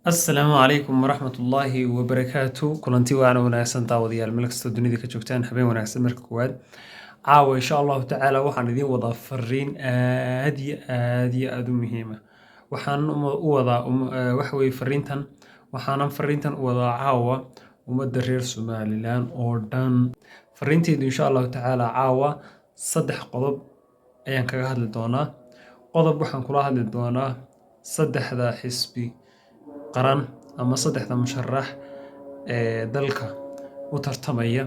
Asalaamu calaykum waraxmatullaahi wabarakaatu kulanti waana wanaagsan daawadayaal meel kastoo dunida ka joogtaan habeen wanaagsan marka koowaad caawa insha allahu tacaala waxaan idiin wadaa fariin aad u muhiima waxaan u wadaa waxa weye fariintan u wadaa caawa ummadda reer Somaliland oo dhan fariintaydu insha allahu tacaala caawa 3 qodob ayaan kaga hadli doonaa qodob waxaan kula hadli doonaa 3 xisbi qaran ama 3 musharax ee dalka u tartamaya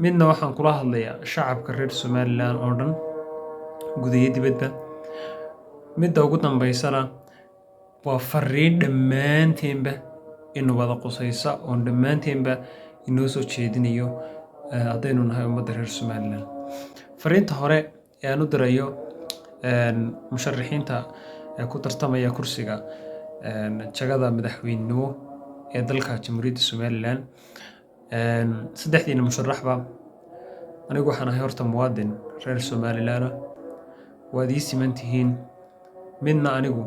midna waxaan kula hadlayaa shacabka reer Somaliland oo dhan gudaha dibadda midda ugu dambeysana waa fariin dhammaanteenba inuu wada qusaysa oo dhammaanteenba inoo soo jeedinayo haddaynu nahay ummadda reer Somaliland fariinta hore ee aan u dirayo musharaxiinta ku tartamaya kursiga jagada madaxweynenimo ee dalka Jamhuuriyadda Somaliland 3 musharaxba anigu waxaan ahay horta muwaadin reer Somaliland waad ii siman tihiin midna anigu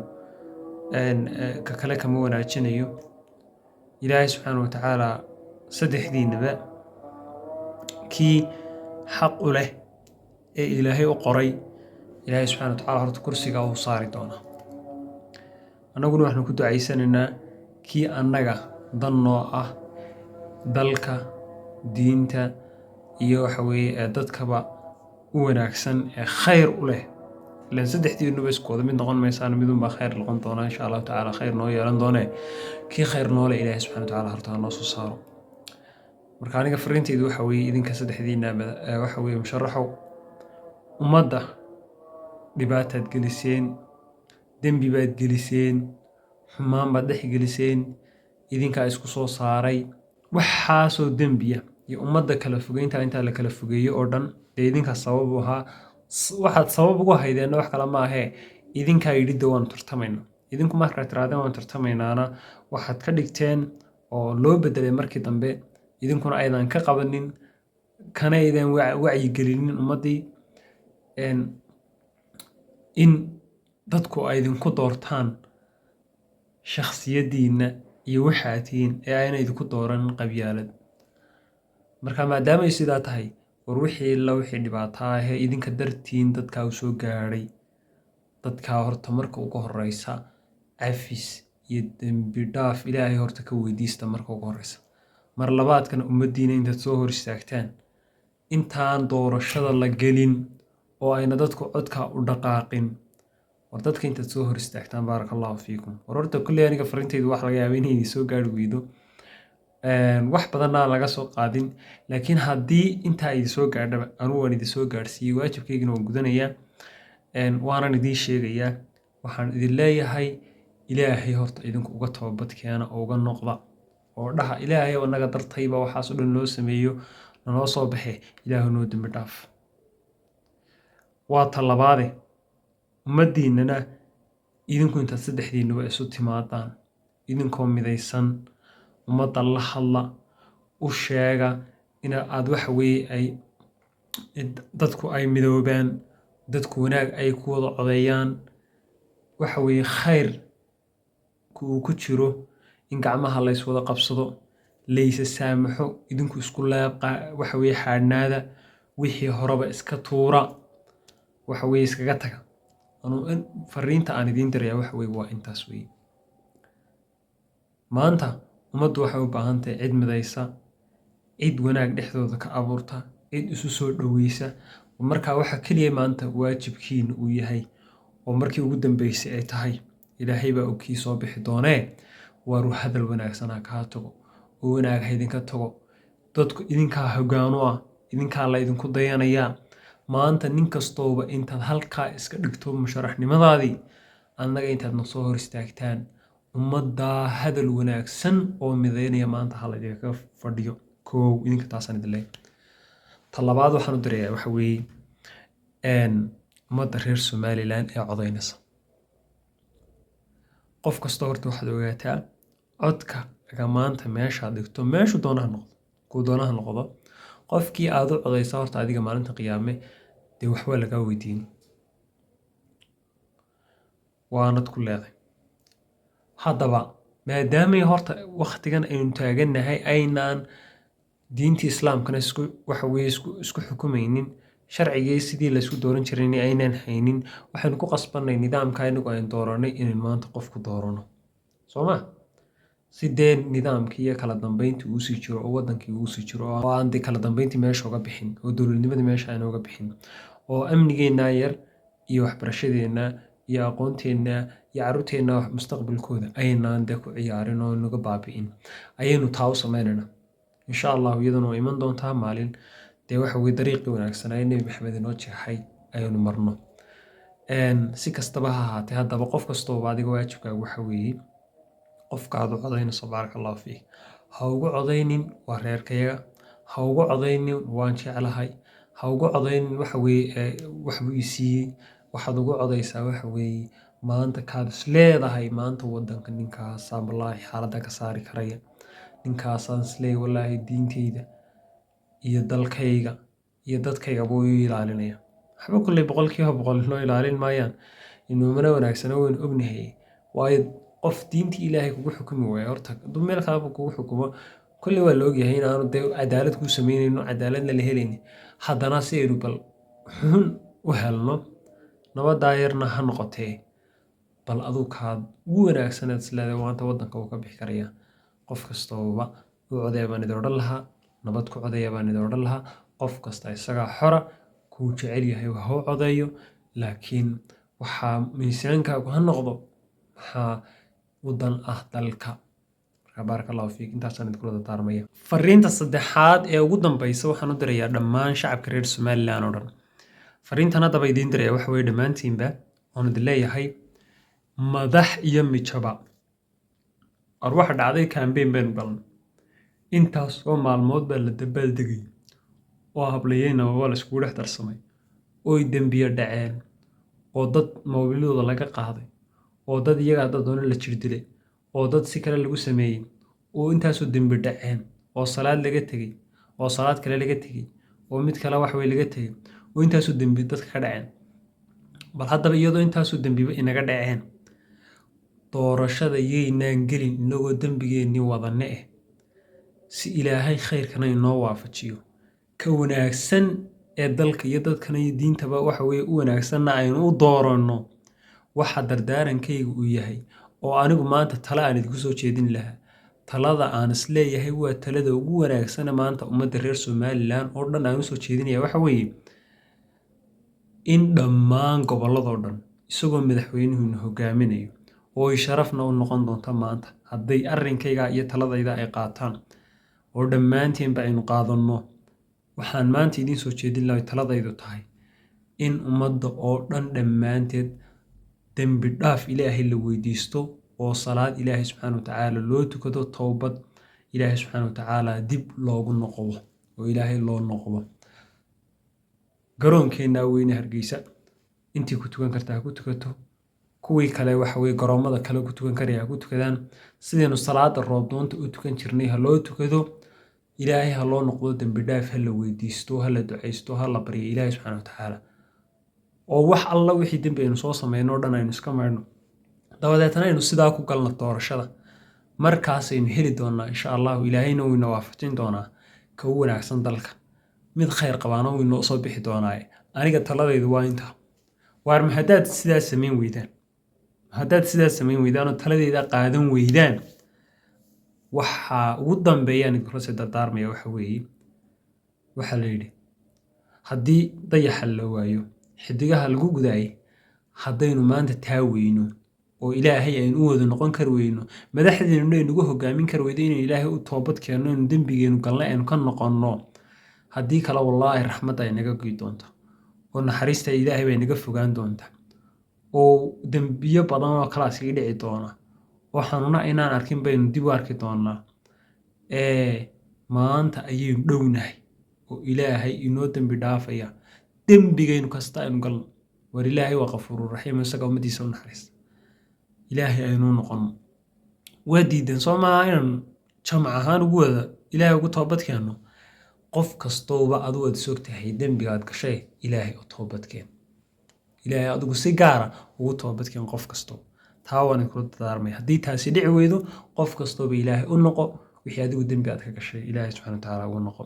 ka kale kama wanaajinayo ilaahay subxaanahu wa tacaala 3diinaba kii xaq u leh ee ilaahay u qoray ilaahay subxaanahu wa tacaala horta kursiga uu saari doonaa anaguna waxaan ku ducaysanaynaa kii annaga dan noo ah dalka diinta iyo waxa weeye dadkaba u wanaagsan ee khayr u leh ilaan 3diinuba isku wada mid noqon maysaan midunbaa khayr noqon doona insha allahu tacaala khayr noo yeelan doonee kii khayr noole ilaahay subxaanahu wa tacaala horta ha noo soo saaro marka aniga fariintaydu waxa weeye idinka 3diinaba waxa weeye musharaxow ummadda dhibaataad geliseen dembi baad geliseen xumaan baad dhex geliseen idinkaa isku soo saaray waxaasoo dembiya iyo ummadda kala fogeynta intaa la kala fogeeyo oo dhan dee idinkaa sabab u ahaa waxaad sabab ugu haydeenna wax kale ma ahee idinkaa yidhidda waanu tartamayna idinku markaad tirahdeen waanu tartamaynaana waxaad ka dhigteen oo loo bedelay markii dambe idinkuna aydan ka qabanin kana aydan wacyigelinin ummaddii in dadku ay idinku doortaan shakhsiyadiina iyo waxaad tihiin ee ayna idinku dooran qabyaalad marka maadaama ay sidaa tahay war wixii dhibaataa ahee idinka dartiin dadkaa u soo gaadhay dadkaa horta marka ugu horeysa cafis iyo dembi dhaaf ilaahay horta ka weydiista marka ugu horeysa mar labaadkana ummaddiina intaad soo hor istaagtaan intaan doorashada la gelin oo ayna dadku codkaa u dhaqaaqin war dadka intaad soo hor istaagtaan baarakallahu fiikum war horta kulley aniga fariintaydu wax laga yaaba inay soo gaari weydo wax badanna aan laga soo qaadin laakiin haddii intaa idin soo gaadhaba anugu waan idin soo gaadhsiiyey waajibkaygina waan gudanayaa waanan idiin sheegayaa waxaan idin leeyahay ilaahay horta idinku uga toobad keena oo uga noqda oo dhaha ilaahay oo naga dartayba waxaas oo dhan loo sameeyo naloo soo baxe ilaahu noo dembi dhaaf waa talabaade ummaddiinana idinku intaad 3diinuba isu timaadaan idinkoo midaysan ummadda la hadla u sheega in aad waxa weeye ay dadku ay midoobaan dadku wanaag ay ku wada codeeyaan waxa weeye khayr uu ku jiro in gacmaha la iswada qabsado laysa saamaxo idinku isku laabqa waxa weeye xaadnaada wixii horeba iska tuura waxa weeye iskaga taga fariinta aan idiin dirayaa waxa weeye waa intaas weeye maanta ummaddu waxay u baahan tahay cid midaysa cid wanaag dhexdooda ka abuurta cid isu soo dhoweysa markaa waxa keliya maanta waajibkiina uu yahay oo markii ugu dambeysay ay tahay ilaahay baa og kii soo bixi doonee waaru hadal wanaagsan ha kaa tago oo wanaag ha idinka tago dadku idinkaa hoggaanu ah idinkaa la idinku dayanayaa maanta nin kastooba intaad halkaa iska dhigto musharaxnimadaadii annaga intaad na soo hor istaagtaan ummaddaa hadal wanaagsan oo midaynaya maanta ha laydinka fadhiyo koow idinka taasaan idin leeyahay talabaad waxaan u dirayaa waxa weeye ummadda reer Somaliland ee codaynaysa qof kasta horta waxaad ogaataa codka aga maanta meeshaad dhigto meeshu doonaha noqdo kuu doonaha noqdo qofkii aad u codaysa horta adiga maalinta qiyaame dee waxba lagaa weydiin waanad ku leedahay haddaba maadaamay horta waqtigan aynu taagannahay aynaan diintii islaamkana isku xukumaynin, sharcigii sidii laysku dooran jirayna aynaan haynin, waxaynu ku qasbanay nidaamka inagu aynu dooranay inaynu maanta qof ku doorano, soo ma? Si dee nidaamkii iyo kala dambeyntii uu sii jiro oo wadankii uu sii jiro oo aan dee kala dambeyntii meesha uga bixin oo dowladnimadii meesha aan uga bixin oo amnigeennaa yar iyo waxbarashadeenna iyo aqoonteenna iyo carruurteenna mustaqbalkooda aynaan dee ku ciyaarin oo naga baabi'in ayaynu taa u sameynaynaa. insha allahu iyaduna waa iman doontaa maalin dee dariiqii wanaagsanaa ee nebi maxamed inoo jeexay ayaynu marno. si kastaba ha ahaatee haddaba qof kastooba adiga waajibkaagu waxa weeye qofka aad u codaynayso baaraka allahu fiik ha ugu codaynin waa reerkayaga, ha ugu codaynin waan jeclahay, ha ugu codaynin waxbuu i siiyey. waxaad ugu codaysaa maanta kaad is leedahay maanta wadanka ninkaasaa wallaahi xaaladda ka saari karaya, ninkaasaan is leeyahay wallaahi diinteyda iyo dalkayga iyo dadkayga buu ii ilaalinaya. waxba kulley 100% loo ilaalin maayaan, inuumana wanaagsana waynu ognahay. waayo qof diintii ilaahay kugu xukumi waayo horta hadduu meel kaleba kugu xukumo kulley waa la ogyahay inaanu dee cadaalad kuu sameynayno, cadaaladna la helaynin. haddana si aynu bal xun u helno nabadaa yarna ha noqotee bal aduu kaad ugu wanaagsanaad is leedahay maanta wadanka wuu ka bixi karaya. qof kastooba u codaya baan idin odhan lahaa, nabad ku codaya baan idin odhan lahaa. qof kasta isagaa xora, kuu jecel yahay ha u codeeyo, laakiin waxaa miisaankaagu ha noqdo maxaa wadan ah dalka. marka baaraka allahu fiik, intaasaan idinkula dardaarmaya. Fariinta saddexaad ee ugu dambeysa waxaan u dirayaa dhammaan shacabka reer Somaliland oo dhan. fariintan haddaba idiin diraya waxa weeye dhammaantiinba waan idin leeyahay madax iyo mijaba waxa dhacday campaign baynu galnay, intaas oo maalmood baa la dabaaldegay oo hablayeyna waa la iskugu dhex darsamay oo dembiyo dhaceen oo dad moobiladooda laga qaaday oo dad iyagaa dad doona la jirdilay oo dad si kale lagu sameeyey oo intaasoo dembi dhaceen oo salaad laga tegey oo salaad kale laga tegey oo mid kale laga tegey oo intaasoo dembi dadka ka dhaceen. bal haddaba iyadoo intaasoo dembiba inaga dhaceen doorashada yaynaan gelin inagoo dembigeennii wadane si ilaahay khayrkana inoo waafajiyo ka wanaagsan ee dalka iyo dadkana iyo diintaba u wanaagsanna aynu u dooranno. waxa dardaarankaygu uu yahay oo anigu maanta tala aan idinku soo jeedin lahaa, talada aan is leeyahay waa talada ugu wanaagsana maanta ummadda reer Somaliland oo dhan aan u soo jeedinaya in dhammaan gobolladoo dhan isagoo madaxweynuhu hogaaminayo oo ay sharafna u noqon doonta maanta hadday arrinkayga iyo taladayda ay qaataan oo dhammaanteenba aynu qaadanno. waxaan maanta idiin soo jeedin lahaa taladaydu tahay in ummadda oo dhan dhammaanteed dembi dhaaf ilaahay la weydiisto oo salaad ilaahay subxaana watacaala loo tukado, towbad ilaahay subxaana watacaala dib loogu noqdo oo ilaahay loo noqdo. garoonkeenna weyne Hargeysa intii ku tukan kartaa ha ku tukato, kuwii kale garoomada kale ku tukan karaya ha ku tukadaan. sidaynu salaada roobdoonta u tukan jirnay ha loo tukado, ilaahay ha loo noqdo, dembi dhaaf ha la weydiisto, ha la ducaysto, ha la baryo ilaahay subxaana watacaala oo wax alla wixii dembi aynu soo sameyno oo dhan aynu iska maydhno. dabadeetna aynu sidaa ku galno doorashada, markaasaynu heli doonaa insha allahu, ilaahayna wuu ina waafajin doonaa ka u wanaagsan dalka, mid khayr qabaana wuu inoo soo bixi doonaa. aniga taladaydu waa intaa. waar ma haddaad sidaas samayn weydaan oo taladayda qaadan weydaan, waxaa ugu dambeeyaan idinkula sii dardaarmaya waxaa la yidhi haddii dayaxa la waayo xidigaha lagu gudaayay, haddaynu maanta taa weyno oo ilaahay aynu u wada noqon kari weyno, madaxdeennuna aynugu hogaamin kari weydo inaynu ilaahay u toobad keenno, inaynu dembigeenu galnay aynu ka noqonno, haddii kale wallaahi raxmadda ay naga goy doonta oo naxariista ilaahay bay naga fogaan doonta oo dembiyo badan oo kala iskaga dhici doona oo xanuuna inaan arkin baynu dib u arki doonaa. maanta ayaynu dhownahay oo ilaahay inoo dembi dhaafaya dembigaynu kasta aynu galno. war ilaahay waa qafuurur raxiim, isaga ummadiisa u naxariista. ilaahay aynu noqono. waa diidan soo maaha inaan jamac ahaan ilaahay ugu toobad keenno. qof kastooba adigu aad sogtahay dembigaad gashay, ilaahay u toobad keen. ilaahay adigu si gaara ugu toobad keen qof kastoo. تاوان كرد دارمي هدي تاسي دعويدو قف كستو بإلهي النقو وحي أدو دين بيأتك كشي إلهي سبحانه وتعالى النقو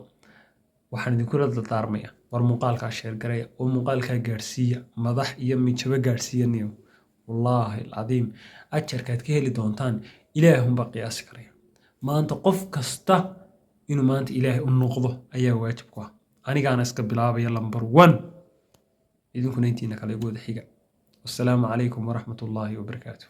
waxaan idinkula dardaarmaya war muuqaalkaa sheergaraya oo muuqaalkaa gaarsiiya madax iyo midjaba gaarsiiyaniyo wallaahi alcadiim ajarkaad ka heli doontaan ilaahunbaa qiyaasi karaya maanta qof kasta inuu maanta ilaahay u noqdo ayaa waajib ku ah anigaana iska bilaabaya lambar 1 idinkuna intiina kale igu wada xiga wassalaamu calaykum waraxmatullaahi wabarakaatuh